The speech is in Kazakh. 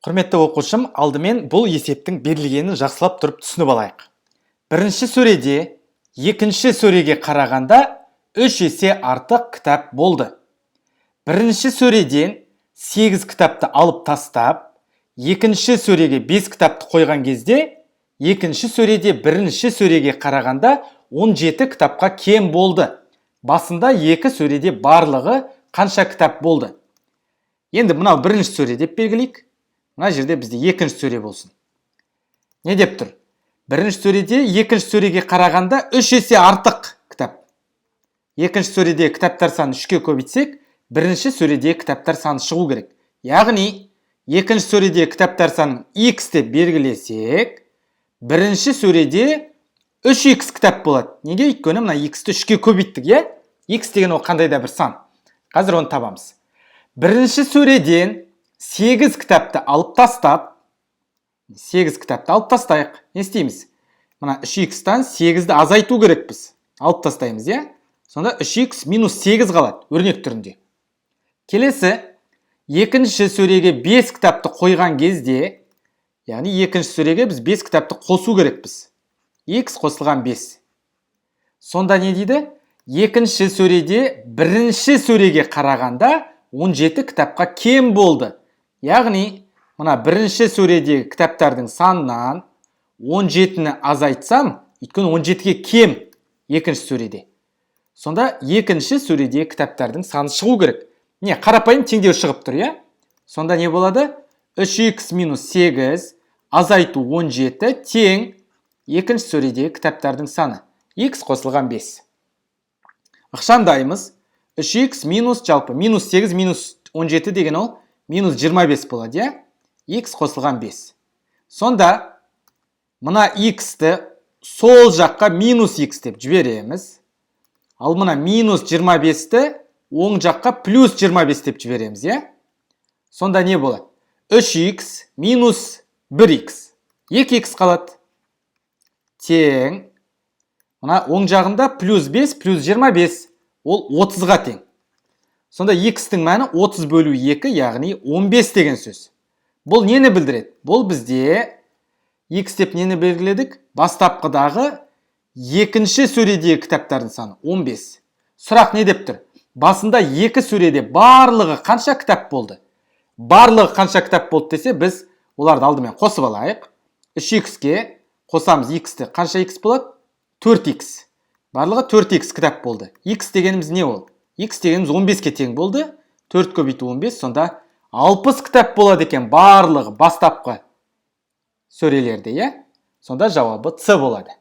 Құрметті оқушым, алдымен бұл есептің берілгенін жақсылап тұрып түсініп алайық. Бірінші сөреде екінші сөреге қарағанда 3 есе артық кітап болды. Бірінші сөреден 8 кітапты алып тастап, екінші сөреге 5 кітапты қойған кезде, екінші сөреде бірінші сөреге қарағанда 17 кітапқа кем болды. Басында екі сөреде барлығы қанша кітап болды? Енді мынау бірінші сөре деп белгілейік. Мына жерде бізде екінші сөре болсын. Не деп тұр? Бірінші сөреде екінші сөреге қарағанда 3 есе артық кітап. Екінші сөреде кітаптар саны 3-ке көбейтсек, бірінші сөреде кітаптар саны шығу керек. Яғни, екінші сөреде кітаптар санын x деп белгілесек, бірінші сөреде 3x кітап болады. Неге? Өйткені мына x-ті 3-ке көбейттік, е? X деген ол қандай да бір сан. Қазір оны табамыз. Бірінші сөреден 8 кітапты алып тастап, 8 кітапты алып тастайық. Не істейміз? Мына 3x-тан 8-ді азайту керекпіз. Алып тастаймыз, е? Сонда 3x минус 8 қалады, өрнек түрінде. Келесі, екінші сөреге 5 кітапты қойған кезде, яғни екінші сөреге біз 5 кітапты қосу керекпіз. X қосылған 5. Сонда не дейді? Екінші сөреде бірінші сөреге қарағанда 17 кітапқа кем болды. Яғни, мына бірінші сөредегі кітаптардың санынан 17-ні азайтсам, өйткені 17-ге кем екінші сөреде. Сонда екінші сөредегі кітаптардың саны шығу керек. Не, қарапайым теңдеу шығып тұр, я? Сонда не болады? 3x минус 8 азайту 17 тең екінші сөредегі кітаптардың саны. X қосылған 5. Ықшамдаймыз. 3x минус жалпы минус 8 минус 17 деген ол минус 25 болады, я? X қосылған 5. Сонда, мына x-ті сол жаққа минус x деп жібереміз. Ал мына минус 25-ті оң жаққа плюс 25 деп жібереміз, я? Сонда не болады? 3x минус 1x. 2x қалады. Тең. Мына оң жағында плюс 5 плюс 25. Ол 30-ға тең. Сонда x-тің мәні 30 бөлу 2, яғни 15 деген сөз. Бұл нені білдіреді? Бұл бізде x деп нені белгіледік? Бастапқыдағы екінші сөредегі кітаптардың саны 15. Сұрақ не деп тұр? Басында екі сөреде барлығы қанша кітап болды? Барлығы қанша кітап болды десе, біз оларды алдымен қосып алайық. 3x-ке қосамыз x-ті. Қанша x болады? 4x. Барлығы 4x кітап болды. X дегеніміз не ол? X дегеніміз 15-ке тең болды. 4 көбейту 15, сонда 60 кітап болады екен барлығы бастапқы сөрелерде, е? Сонда жауабы С болады.